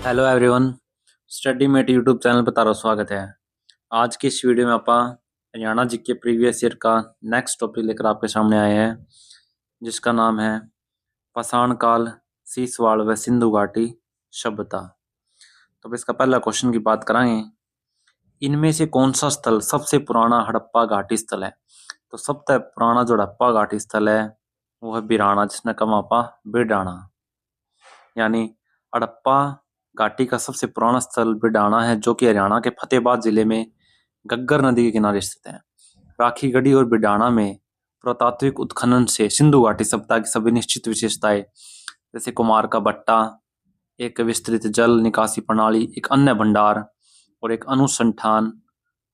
Hello everyone, study mate YouTube channel पर तारा स्वागत है। आज की इस वीडियो में आप हरियाणा जी के प्रीवियस ईयर का नेक्स्ट टॉपिक लेकर आपके सामने आए हैं, जिसका नाम है पाषाण काल, सीसवाड़ व सिंधु घाटी सभ्यता। तो अब इसका पहला क्वेश्चन की बात कराएं, इनमें से कौन सा स्थल सबसे पुराना हड़प्पा घाटी स्थल है? तो सबसे पुराना जो हड़प्पा घाटी स्थल है वो है बिराना, जिसने कहा आपा बिडाना। यानी हड़प्पा घाटी का सबसे पुराना स्थल बिडाना है, जो कि हरियाणा के फतेहाबाद जिले में गग्गर नदी के किनारे स्थित है। राखीगढ़ी और बिडाना में पुरातात्विक उत्खनन से सिंधु घाटी सभ्यता की सभी निश्चित विशेषताएं, जैसे कुमार का भट्टा, एक विस्तृत जल निकासी प्रणाली, एक अन्य भंडार और एक अनुसंधान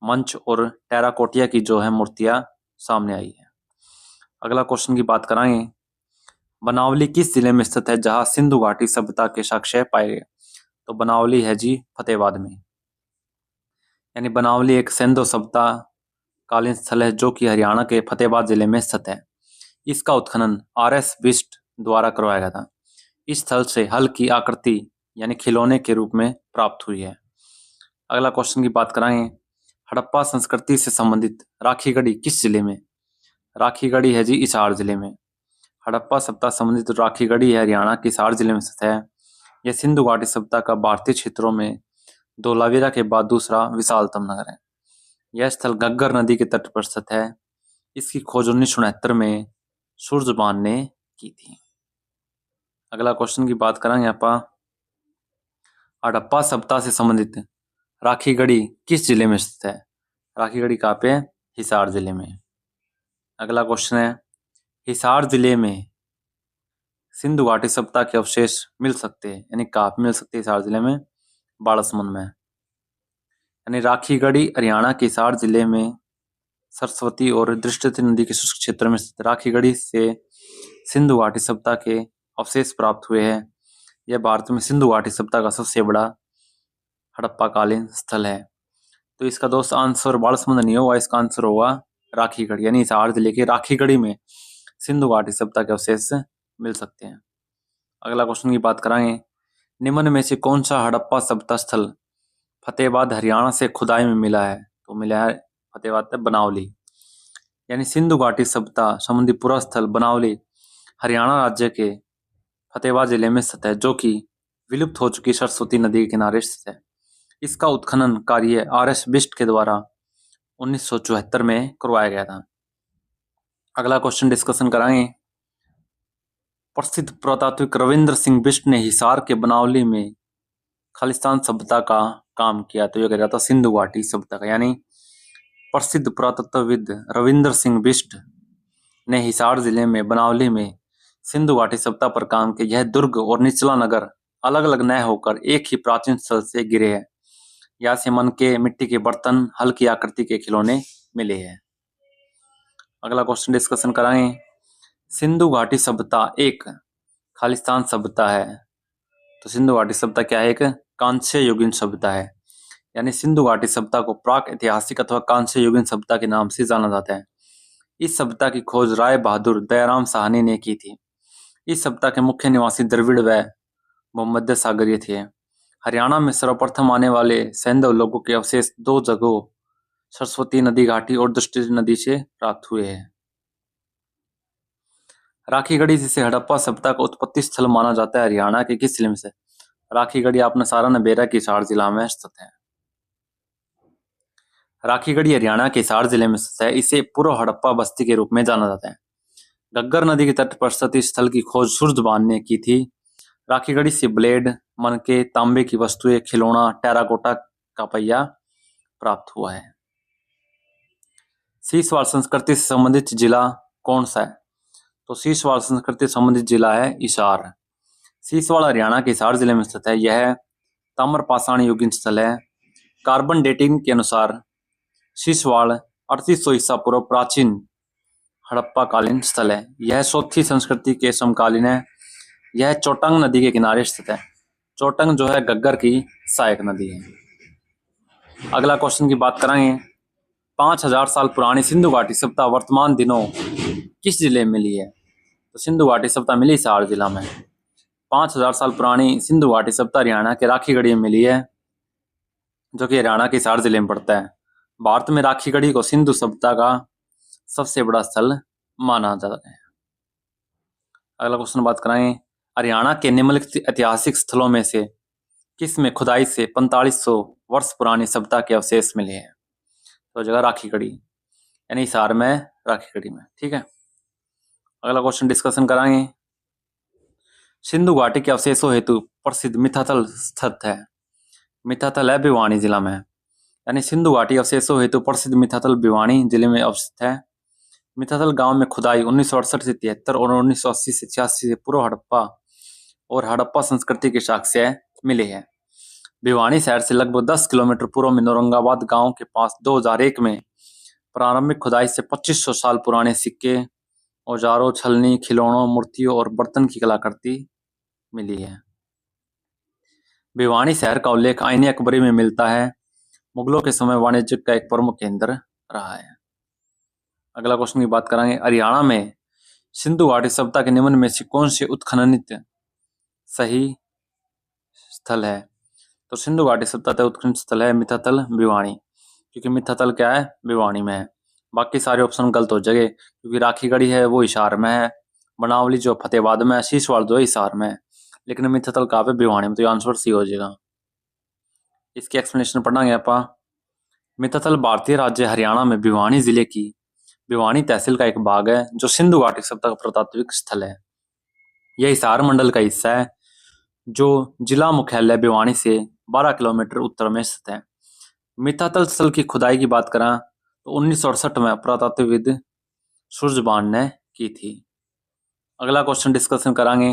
मंच और टेराकोटिया की जो है मूर्तियां सामने आई है। अगला क्वेश्चन की बात कराएं, बनावली किस जिले में स्थित है जहां सिंधु घाटी सभ्यता के साक्ष्य पाए गए? तो बनावली है जी फतेहाबाद में। यानी बनावली एक सिंधु सभ्यता कालीन स्थल है, जो कि हरियाणा के फतेहाबाद जिले में स्थित है। इसका उत्खनन आर.एस. बिष्ट द्वारा करवाया गया था। इस स्थल से हल की आकृति यानी खिलौने के रूप में प्राप्त हुई है। अगला क्वेश्चन की बात कराएं, हड़प्पा संस्कृति से संबंधित राखीगढ़ी किस जिले में? राखीगढ़ी है जी हिसार जिले में। हड़प्पा सभ्यता संबंधित राखीगढ़ी है हरियाणा के हिसार जिले में स्थित है। यह सिंधु घाटी सभ्यता का भारतीय क्षेत्रों में धोलावीरा के बाद दूसरा विशालतम नगर है। यह स्थल गग्गर नदी के तट पर स्थित है। इसकी खोज 1969 में सूरजबान ने की थी। अगला क्वेश्चन की बात करेंगे आप, हड़प्पा सभ्यता से संबंधित राखीगढ़ी किस जिले में स्थित है? राखीगढ़ी कहाँ पे है? हिसार जिले में। अगला क्वेश्चन है, हिसार जिले में सिंधु घाटी सभ्यता के अवशेष मिल सकते हैं, यानी कहाँ पे मिल सकते हैं? हिसार जिले में बाड़समंद में। यानी राखीगढ़ी हरियाणा के हिसार जिले में सरस्वती और दृष्टि नदी के शुष्क क्षेत्र में स्थित राखीगढ़ी से सिंधु घाटी सभ्यता के अवशेष प्राप्त हुए हैं। यह भारत में सिंधु घाटी सभ्यता का सबसे बड़ा हड़प्पा कालीन स्थल है। तो इसका दोस्त आंसर बाड़समंद नहीं होगा, इसका आंसर होगा राखीगढ़ी। यानी हिसार जिले के राखीगढ़ी में सिंधु घाटी सभ्यता के अवशेष मिल सकते हैं। अगला क्वेश्चन की बात कराएं, निम्न में से कौन सा हड़प्पा सभ्यता स्थल फतेहाबाद हरियाणा से खुदाई में मिला है? तो मिला है फतेहाबाद में बनावली। यानी सिंधु घाटी सभ्यता संबंधी पूरा स्थल बनावली हरियाणा राज्य के फतेहाबाद जिले में स्थित है, जो कि विलुप्त हो चुकी सरस्वती नदी के किनारे स्थित है। इसका उत्खनन कार्य आर.एस. बिष्ट के द्वारा 1974 में करवाया गया था। अगला क्वेश्चन डिस्कशन कराएं, प्रसिद्ध पुरातात्विक रविंद्र सिंह बिष्ट ने हिसार के बनावली में खालिस्तान सभ्यता का काम किया। तो यह कह रहा था सिंधु घाटी सभ्यता का। यानी प्रसिद्ध पुरातत्वविद रविंद्र सिंह बिष्ट ने हिसार जिले में बनावली में सिंधु घाटी सभ्यता पर काम किया। यह दुर्ग और निचला नगर अलग अलग न होकर एक ही प्राचीन स्थल से गिरे हैं। यहाँ से मन के मिट्टी के बर्तन, हल्की आकृति के खिलौने मिले हैं। अगला क्वेश्चन डिस्कशन कराएं, सिंधु घाटी सभ्यता एक खालिस्तान सभ्यता है। तो सिंधु घाटी सभ्यता क्या है? एक कांस्य युगीन सभ्यता है। यानी सिंधु घाटी सभ्यता को प्राक ऐतिहासिक अथवा कांस्य युगीन सभ्यता के नाम से जाना जाता है। इस सभ्यता की खोज राय बहादुर दयाराम साहनी ने की थी। इस सभ्यता के मुख्य निवासी द्रविड़ व भूमध्य सागरीय थे। हरियाणा में सर्वप्रथम आने वाले सैंधव लोगों के अवशेष दो जगहों सरस्वती नदी घाटी और दृष्टि नदी से प्राप्त हुए हैं। राखीगढ़ी, जिसे हड़प्पा सभ्यता का उत्पत्ति स्थल माना जाता है, हरियाणा के किस जिले में से? राखीगढ़ी आपने सारा नबेरा की हिसार जिला में स्थित है। राखीगढ़ी हरियाणा के हिसार जिले में स्थित है। इसे पूर्व हड़प्पा बस्ती के रूप में जाना जाता है। गग्गर नदी के तट पर स्थित इस स्थल की खोज सूरजबान ने की थी। राखीगढ़ी से ब्लेड, मनके, तांबे की वस्तुएं, खिलौना, टेराकोटा का पहिया प्राप्त हुआ है। सीसवाड़ संस्कृति से संबंधित जिला कौन सा है? तो सीसवाड़ संस्कृति से संबंधित जिला है हिसार। सीसवाड़ हरियाणा के हिसार जिले में स्थित है। यह ताम्रपाषाण युगीन स्थल है। कार्बन डेटिंग के अनुसार सीसवाड़ 3800 ईसा पूर्व प्राचीन हड़प्पा कालीन स्थल है। यह चौथी संस्कृति के समकालीन है। यह चोटंग नदी के किनारे स्थित है। चोटंग जो है गग्गर की सहायक नदी है। अगला क्वेश्चन की बात करेंगे, 5000 साल पुरानी सिंधु घाटी सभ्यता वर्तमान दिनों किस जिले में मिली है? तो सिंधु घाटी सभ्यता मिली हिसार जिला में। 5000 साल पुरानी सिंधु घाटी सभ्यता हरियाणा के राखी गढ़ी में मिली है, जो कि हरियाणा के हिसार जिले में पड़ता है। भारत में राखी गढ़ी को सिंधु सभ्यता का सबसे बड़ा स्थल माना जाता है। अगला क्वेश्चन बात कराएं, हरियाणा के निम्नलिखित ऐतिहासिक स्थलों में से किस में खुदाई से 4500 वर्ष पुरानी सभ्यता के अवशेष मिले हैं? तो जगह राखी गढ़ी, यानी हिसार में, राखी गढ़ी में। ठीक है, अगला क्वेश्चन डिस्कशन कराएंगे। सिंधु घाटी के अवशेषों हेतु प्रसिद्ध मिथाथल स्थित है। मिथाथल है भिवानी जिला में, यानी सिंधु घाटी अवशेषों हेतु प्रसिद्ध मिथाथल भिवानी जिले में अवस्थित है। मिथाथल गांव में खुदाई 1968 से 73 और 1980 से 86 से पूर्व हड़प्पा और हड़प्पा संस्कृति के साक्ष्य मिले हैं। भिवानी शहर से लगभग 10 किलोमीटर पूर्व में नौरंगाबाद गांव के पास 2001 में प्रारंभिक खुदाई से 2500 साल पुराने सिक्के, औजारों, छलनी, खिलौनों, मूर्तियों और बर्तन की कलाकृति मिली है। भिवानी शहर का उल्लेख आईने अकबरी में मिलता है। मुगलों के समय वाणिज्य का एक प्रमुख केंद्र रहा है। अगला क्वेश्चन की बात करेंगे, हरियाणा में सिंधु घाटी सभ्यता के निम्न में से कौन से उत्खननित सही स्थल है? तो सिंधु घाटी सभ्यता का उत्खनन स्थल है मिथाथल भिवानी, क्योंकि मिथाथल क्या है, भिवानी में है। बाकी सारे ऑप्शन गलत हो जाएंगे, क्योंकि राखी गढ़ी है वो हिसार में है, बनावली जो फतेहाबाद में है, शीशवाड़ जो हिसार में है, लेकिन मिथाथल कहाँ पे, भिवानी में। तो आंसर सी हो जाएगा। इसकी एक्सप्लेनेशन पढ़ांगे आपा। मिथाथल भारतीय राज्य हरियाणा में भिवानी जिले की भिवानी तहसील का एक भाग है, जो सिंधु घाटी सभ्यता का पुरातात्विक स्थल है। यह हिसार मंडल का हिस्सा है, जो जिला मुख्यालय भिवानी से 12 किलोमीटर उत्तर में स्थित है। मिथाथल स्थल की खुदाई की बात करें तो 1968 में पुरातात्वविद सूरजबान ने की थी। अगला क्वेश्चन डिस्कशन करांगे,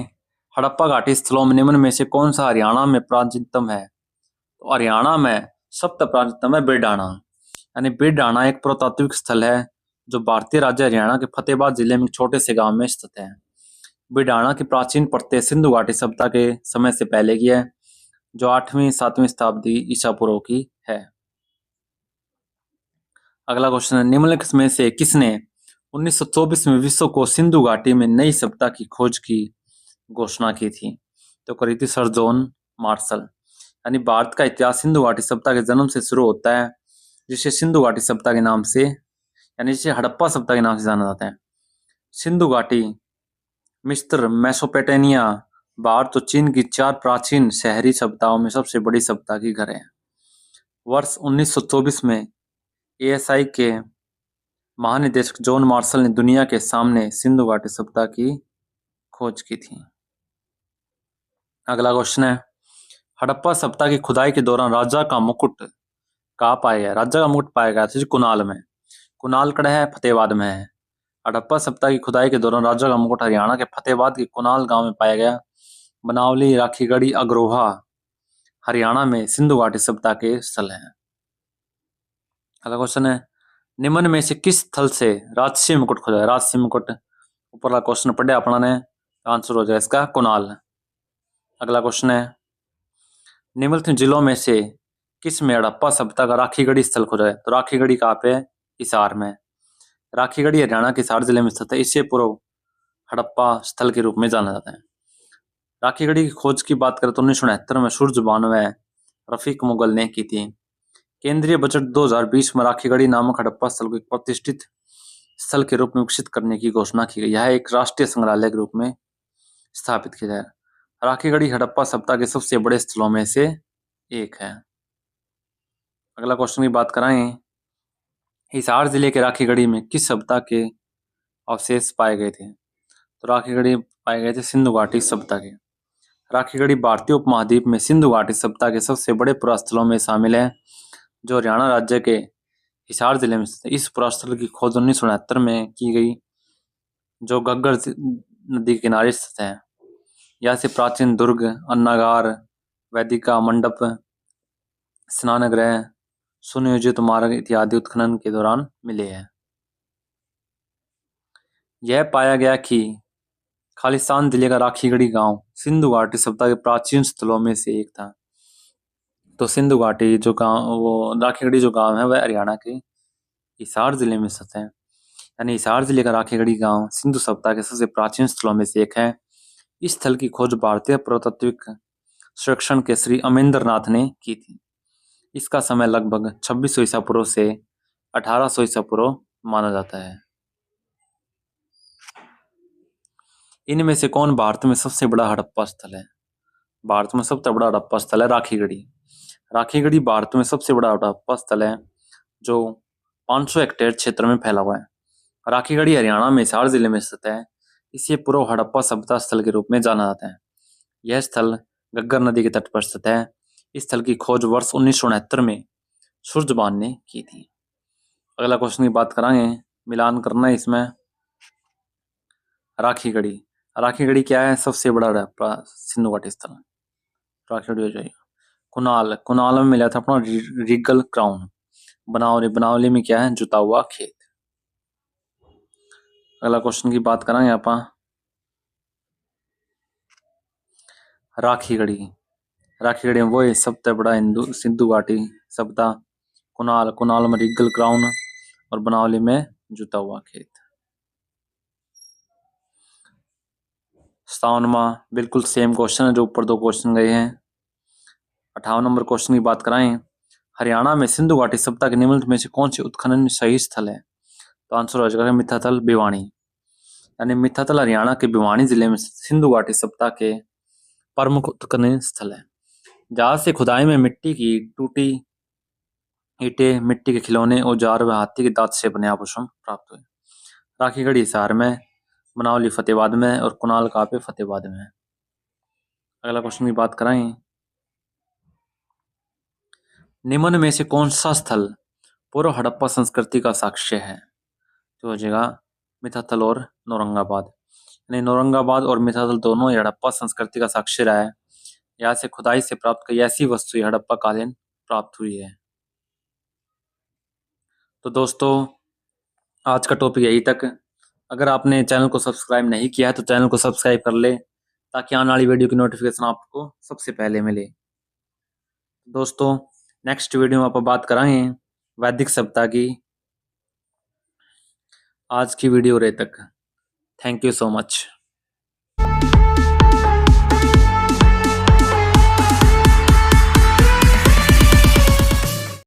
हड़प्पा घाटी स्थलों में निम्न में से कौन सा हरियाणा में प्राचीनतम है? तो हरियाणा में सबसे प्राचीनतम है बिरडाना, यानी बिरडाना एक पुरातात्विक स्थल है, जो भारतीय राज्य हरियाणा के फतेहाबाद जिले में एक छोटे से गांव में स्थित है। बिरडाना की प्राचीन परतें सिंधु घाटी सभ्यता के समय से पहले की है, जो 8वीं-7वीं शताब्दी ईसा पूर्व की है। अगला क्वेश्चन है, निम्नलिखित में से किसने 1924 में विश्व को सिंधु घाटी में नई सभ्यता की खोज की घोषणा की थी? तो करी थी सर जॉन मार्शल। यानी भारत का इतिहास सिंधु घाटी सभ्यता के जन्म से शुरू होता है, जिसे सिंधु घाटी सभ्यता के नाम से, यानी जिसे हड़प्पा सभ्यता के नाम से जाना जाता है। सिंधु घाटी मिस्र, मेसोपोटामिया, भारत और चीन की 4 प्राचीन शहरी सभ्यताओं में सबसे बड़ी सभ्यता की घर है। वर्ष 1924 में एएसआई के महानिदेशक जॉन मार्शल ने दुनिया के सामने सिंधु घाटी सभ्यता की खोज की थी। अगला क्वेश्चन है, हड़प्पा सभ्यता की खुदाई के दौरान राजा का मुकुट कहाँ पाया गया? राजा का मुकुट पाया गया था कुनाल में। कुनाल कड़ा है, फतेहाबाद में है। हड़प्पा सभ्यता की खुदाई के दौरान राजा का मुकुट हरियाणा के फतेहाबाद के कुनाल गांव में पाया गया। बनावली, राखीगढ़ी, अग्रोहा हरियाणा में सिंधु घाटी सभ्यता के स्थल हैं। अगला क्वेश्चन है, निम्न में से किस स्थल से राजसी मुकुट खोजा है? राजसी मुकुट ऊपर क्वेश्चन पढ़े अपना ने, आंसर हो जाए इसका कुनाल। अगला क्वेश्चन है, निम्नलिखित जिलों में से किस में हड़प्पा सभ्यता का राखीगढ़ी स्थल खोजा है? तो राखीगढ़ी कहाँ पे है? हिसार में। राखीगढ़ी हरियाणा के हिसार जिले में स्थित है। इससे पूर्व हड़प्पा स्थल के रूप में जाना जाता है। राखीगढ़ी की खोज की बात करें तो 1969 में सूरजबान व रफीक मुगल ने की थी। केंद्रीय बजट 2020 में राखीगढ़ी नामक हड़प्पा स्थल को एक प्रतिष्ठित स्थल के रूप में विकसित करने की घोषणा की गई। यह एक राष्ट्रीय संग्रहालय के रूप में स्थापित किया जाए। राखीगढ़ी हड़प्पा सभ्यता के सबसे बड़े स्थलों में से एक है। अगला क्वेश्चन की बात कराएं, हिसार जिले के राखीगढ़ी में किस सभ्यता के अवशेष पाए गए थे? तो राखीगढ़ी पाए गए थे सिंधु घाटी सभ्यता के। राखीगढ़ी भारतीय उपमहाद्वीप में सिंधु घाटी सभ्यता के सबसे बड़े पुरास्थलों में शामिल है, जो हरियाणा राज्य के हिसार जिले में स्थित है। इस पुरास्थल की खोज 1969 में की गई, जो घग्गर नदी के किनारे स्थित है। यहाँ से प्राचीन दुर्ग, अन्नागार, वैदिका मंडप, स्नानगृह, सुनियोजित मार्ग इत्यादि उत्खनन के दौरान मिले हैं। यह पाया गया कि खालिस्तान जिले का राखीगढ़ी गांव सिंधु घाटी सभ्यता के प्राचीन स्थलों में से एक था। तो सिंधु घाटी जो गांव, वो राखीगढ़ी जो गांव है, वह हरियाणा के हिसार जिले में स्थित है। यानी हिसार जिले का राखीगढ़ी गांव सिंधु सभ्यता के सबसे प्राचीन स्थलों में से एक है। इस स्थल की खोज भारतीय पुरातात्विक सर्वेक्षण के श्री अमेंद्र नाथ ने की थी। इसका समय लगभग 2600 ईसा पूर्व से 1800 ईसा पूर्व माना जाता है। इनमें से कौन भारत में सबसे बड़ा हड़प्पा स्थल है? भारत में सबसे बड़ा हड़प्पा स्थल है राखीगढ़ी। राखीगढ़ी भारत में सबसे बड़ा हड़प्पा स्थल है जो 500 हेक्टेयर क्षेत्र में फैला हुआ है। राखीगढ़ी हरियाणा में हिसार जिले में स्थित है। इसे पूर्व हड़प्पा सभ्यता स्थल के रूप में जाना जाता है। यह स्थल घग्गर नदी के तट पर स्थित है। इस स्थल की खोज वर्ष 1969 में सूरजबान ने की थी। अगला क्वेश्चन की बात करांगे, मिलान करना है इसमें। राखीगढ़ी, राखीगढ़ी क्या है? सबसे बड़ा हड़प्पा सिंधु घाटी स्थल। राखीगढ़ी हो जाएगा। कुनाल, कुनाल में मिला था अपना रीगल क्राउन। बनावली, बनावली में क्या है? जुता हुआ खेत। अगला क्वेश्चन की बात करांगे ਆਪਾਂ राखीगढ़ी। राखीगढ़ी में वो है सबसे बड़ा हिंदू सिंधु घाटी सभ्यता। कुनाल, कुनाल में रीगल क्राउन और बनावली में जुता हुआ खेत। 57वां बिल्कुल सेम क्वेश्चन है जो ऊपर दो क्वेश्चन गए हैं। 58 नंबर क्वेश्चन की बात कराएं, हरियाणा में सिंधु घाटी सभ्यता के निम्नलिखित में से कौन से उत्खनन सही स्थल है? तो आंसर हो जाएगा मिथाथल भिवानी। यानी मिथाथल हरियाणा के भिवानी जिले में सिंधु घाटी सभ्यता के प्रमुख उत्खनन स्थल है। जहां से खुदाई में मिट्टी की टूटी ईंटें, मिट्टी के खिलौने, औजार व हाथी के दांत से बने आभूषण प्राप्त हुए। राखीगढ़ी हिसार में, बनावली फतेहाबाद में और कुनाल कापे फतेहाबाद में। अगला क्वेश्चन की बात कराएं, निम्न में से कौन सा स्थल पूर्व हड़प्पा संस्कृति का साक्ष्य है? तो हो जाएगा मिथाथल और नौरंगाबाद। यानी नौरंगाबाद और मिथाथल दोनों ही हड़प्पा संस्कृति का साक्ष्य रहा है। यहाँ से खुदाई से प्राप्त कई ऐसी वस्तुएं हड़प्पा कालीन प्राप्त हुई है। तो दोस्तों आज का टॉपिक यही तक। अगर आपने चैनल को सब्सक्राइब नहीं किया है तो चैनल को सब्सक्राइब कर ले ताकि आने वाली वीडियो की नोटिफिकेशन आपको सबसे पहले मिले। दोस्तों नेक्स्ट वीडियो में आप बात कराएंगे वैदिक सभ्यता की। आज की वीडियो रे तक। Thank you so much.